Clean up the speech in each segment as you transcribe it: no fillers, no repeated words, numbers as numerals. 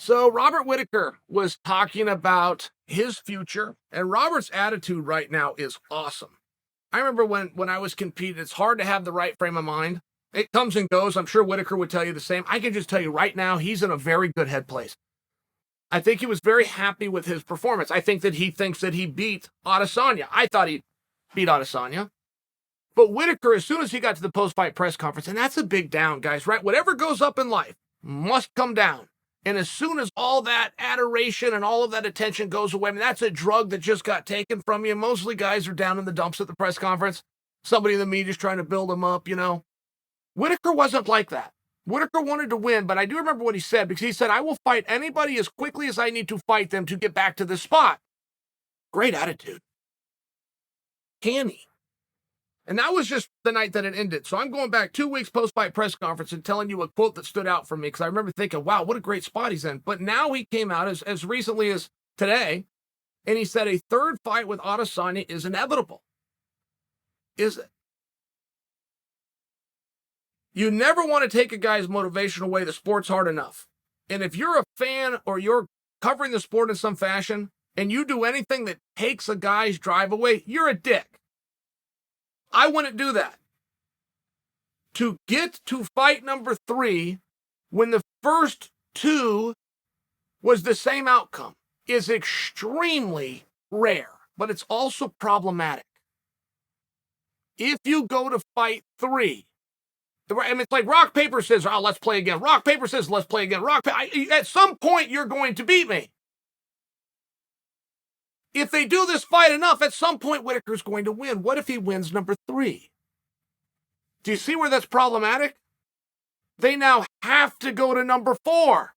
So Robert Whittaker was talking about his future, and Robert's attitude right now is awesome. I remember when I was competing, it's hard to have the right frame of mind. It comes and goes. I'm sure Whittaker would tell you the same. I can just tell you right now, he's in a very good head place. I think he was very happy with his performance. I think that he thinks that he beat Adesanya. I thought he beat Adesanya. But Whittaker, as soon as he got to the post-fight press conference, and that's a big down, guys, right? Whatever goes up in life must come down. And as soon as all that adoration and all of that attention goes away, I mean, that's a drug that just got taken from you. Mostly guys are down in the dumps at the press conference. Somebody in the media is trying to build them up, you know. Whittaker wasn't like that. Whittaker wanted to win, but I do remember what he said, because he said, I will fight anybody as quickly as I need to fight them to get back to this spot. Great attitude. Can he? And that was just the night that it ended. So I'm going back 2 weeks post-fight press conference and telling you a quote that stood out for me, because I remember thinking, wow, what a great spot he's in. But now he came out as recently as today, and he said a third fight with Adesanya is inevitable. Is it? You never want to take a guy's motivation away. The sport's hard enough. And if you're a fan or you're covering the sport in some fashion and you do anything that takes a guy's drive away, you're a dick. I wouldn't do that. To get to fight number 3 when the first 2 was the same outcome is extremely rare, but it's also problematic. If you go to fight 3, I mean, it's like rock, paper, scissors. Oh, let's play again. Rock, paper, scissors. Let's play again. At some point, you're going to beat me. If they do this fight enough, at some point, Whittaker's going to win. What if he wins number 3? Do you see where that's problematic? They now have to go to number 4.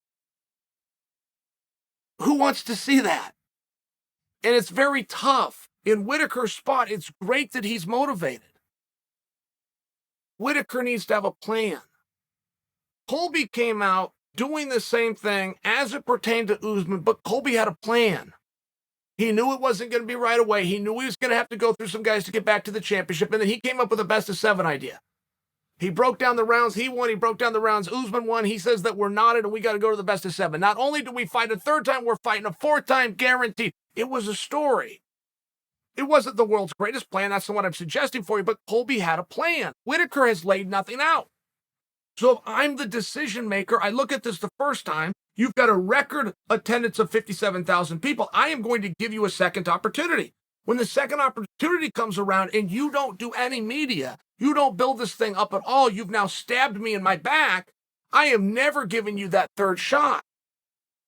Who wants to see that? And it's very tough. In Whittaker's spot, it's great that he's motivated. Whittaker needs to have a plan. Colby came out doing the same thing as it pertained to Usman, but Colby had a plan. He knew it wasn't going to be right away. He knew he was going to have to go through some guys to get back to the championship, and then he came up with a best-of-7 idea. He broke down the rounds. He won. He broke down the rounds. Usman won. He says that we're knotted and we got to go to the best-of-7. Not only do we fight a third time, we're fighting a fourth time guaranteed. It was a story. It wasn't the world's greatest plan. That's the one I'm suggesting for you, but Colby had a plan. Whittaker has laid nothing out. So if I'm the decision maker, I look at this the first time, you've got a record attendance of 57,000 people. I am going to give you a second opportunity. When the second opportunity comes around and you don't do any media, you don't build this thing up at all, you've now stabbed me in my back, I am never giving you that third shot.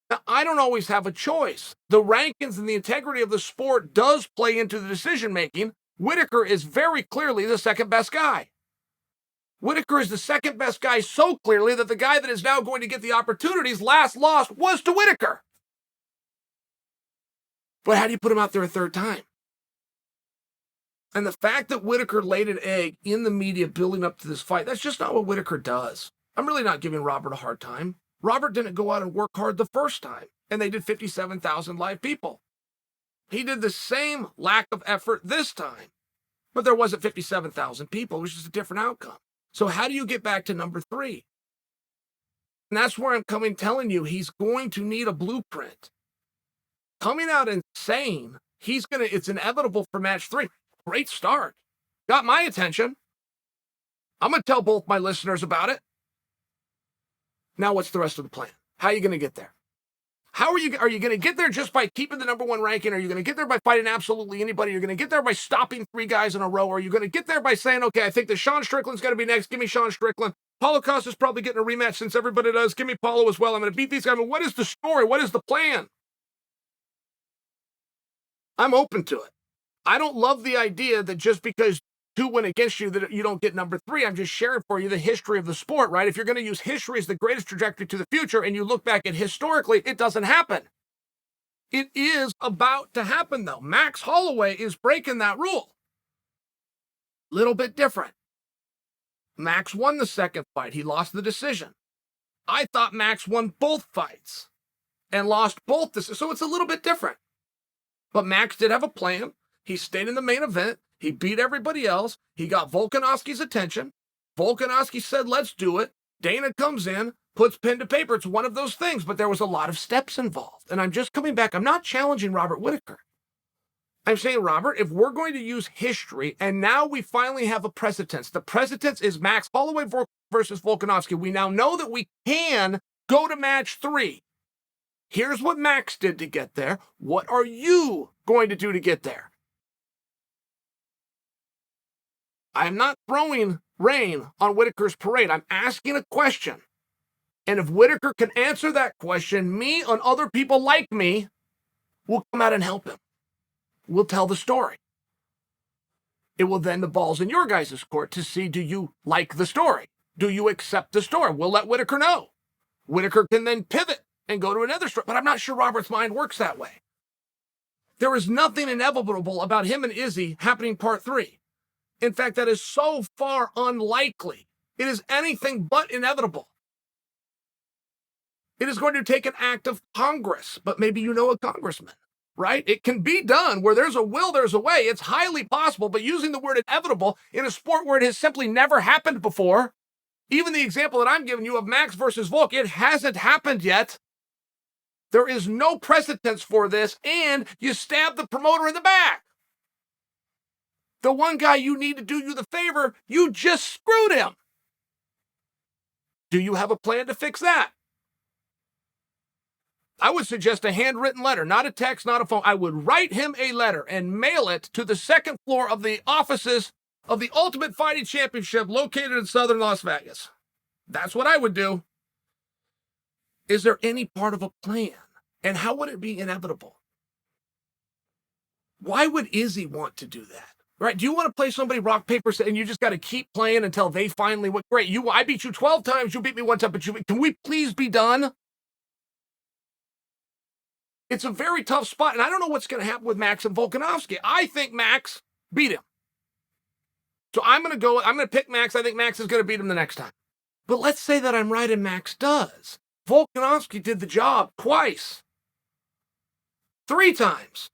Now, I don't always have a choice. The rankings and the integrity of the sport does play into the decision-making. Whittaker is very clearly the second best guy. Whittaker is the second best guy so clearly that the guy that is now going to get the opportunities last loss was to Whittaker. But how do you put him out there a third time? And the fact that Whittaker laid an egg in the media building up to this fight, that's just not what Whittaker does. I'm really not giving Robert a hard time. Robert didn't go out and work hard the first time, and they did 57,000 live people. He did the same lack of effort this time, but there wasn't 57,000 people, which is a different outcome. So how do you get back to number 3? And that's where I'm telling you, he's going to need a blueprint. Coming out and saying it's inevitable for match 3. Great start. Got my attention. I'm going to tell both my listeners about it. Now what's the rest of the plan? How are you going to get there? Are you going to get there just by keeping the number 1 ranking? Are you going to get there by fighting absolutely anybody? You're going to get there by stopping 3 guys in a row? Or are you going to get there by saying, okay, I think that Sean Strickland's going to be next. Give me Sean Strickland. Paulo Costa's probably getting a rematch since everybody does. Give me Paulo as well. I'm going to beat these guys. I mean, what is the story? What is the plan? I'm open to it. I don't love the idea that just because 2 went against you that you don't get number 3. I'm just sharing for you the history of the sport, right? If you're going to use history as the greatest trajectory to the future and you look back at historically, it doesn't happen. It is about to happen, though. Max Holloway is breaking that rule. Little bit different. Max won the second fight. He lost the decision. I thought Max won both fights and lost both. So it's a little bit different. But Max did have a plan. He stayed in the main event. He beat everybody else. He got Volkanovski's attention. Volkanovski said, let's do it. Dana comes in. puts pen to paper. It's one of those things, but there was a lot of steps involved. And I'm just coming back. I'm not challenging Robert Whittaker. I'm saying, Robert, if we're going to use history, and now we finally have a precedence, the precedence is Max Holloway versus Volkanovski. We now know that we can go to match 3. Here's what Max did to get there. What are you going to do to get there? I'm not throwing rain on Whittaker's parade. I'm asking a question. And if Whittaker can answer that question, me and other people like me will come out and help him. We'll tell the story. It will then the ball's in your guys' court to see, do you like the story? Do you accept the story? We'll let Whittaker know. Whittaker can then pivot and go to another story. But I'm not sure Robert's mind works that way. There is nothing inevitable about him and Izzy happening part 3. In fact, that is so far unlikely. It is anything but inevitable. It is going to take an act of Congress, but maybe you know a congressman. Right? It can be done. Where there's a will, there's a way. It's highly possible, but using the word inevitable in a sport where it has simply never happened before, even the example that I'm giving you of Max versus Volk, it hasn't happened yet. There is no precedence for this, and you stab the promoter in the back. The one guy you need to do you the favor, you just screwed him. Do you have a plan to fix that? I would suggest a handwritten letter, not a text, not a phone. I would write him a letter and mail it to the 2nd floor of the offices of the Ultimate Fighting Championship located in southern Las Vegas. That's what I would do. Is there any part of a plan? And how would it be inevitable? Why would Izzy want to do that? Right? Do you want to play somebody rock, paper, scissors, and you just got to keep playing until they finally win? Great. I beat you 12 times. You beat me 1 time, but can we please be done? It's a very tough spot, and I don't know what's going to happen with Max and Volkanovski. I think Max beat him. So I'm going to pick Max. I think Max is going to beat him the next time. But let's say that I'm right and Max does. Volkanovski did the job twice. 3 times.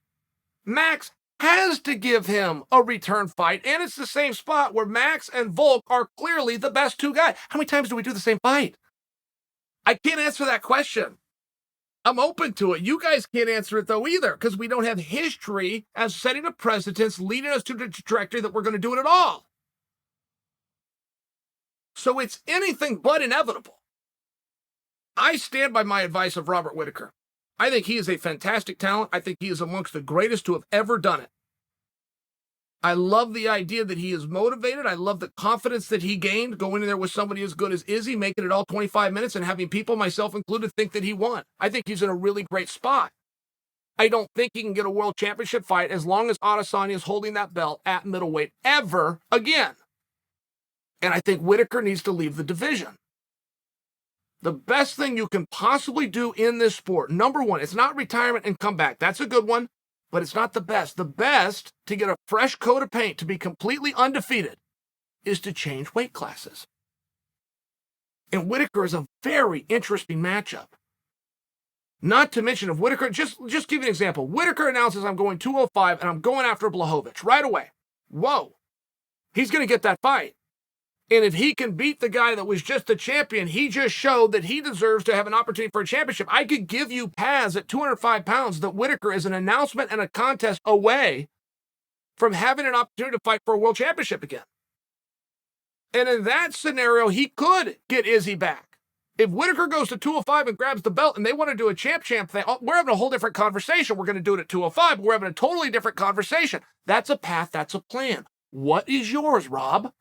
Max has to give him a return fight, and it's the same spot where Max and Volk are clearly the best 2 guys. How many times do we do the same fight? I can't answer that question. I'm open to it. You guys can't answer it, though, either, because we don't have history as setting a precedence leading us to the trajectory that we're going to do it at all. So it's anything but inevitable. I stand by my advice of Robert Whittaker. I think he is a fantastic talent. I think he is amongst the greatest to have ever done it. I love the idea that he is motivated. I love the confidence that he gained going in there with somebody as good as Izzy, making it all 25 minutes and having people, myself included, think that he won. I think he's in a really great spot. I don't think he can get a world championship fight as long as Adesanya is holding that belt at middleweight ever again. And I think Whittaker needs to leave the division. The best thing you can possibly do in this sport, number 1, it's not retirement and come back. That's a good one. But it's not the best. The best to get a fresh coat of paint, to be completely undefeated, is to change weight classes. And Whittaker is a very interesting matchup. Not to mention, if Whittaker, just give you an example. Whittaker announces, I'm going 205 and I'm going after Blachowicz right away. Whoa. He's going to get that fight. And if he can beat the guy that was just the champion, he just showed that he deserves to have an opportunity for a championship. I could give you paths at 205 pounds that Whittaker is an announcement and a contest away from having an opportunity to fight for a world championship again. And in that scenario, he could get Izzy back. If Whittaker goes to 205 and grabs the belt and they want to do a champ thing, we're having a whole different conversation. We're going to do it at 205, but we're having a totally different conversation. That's a path. That's a plan. What is yours, Rob?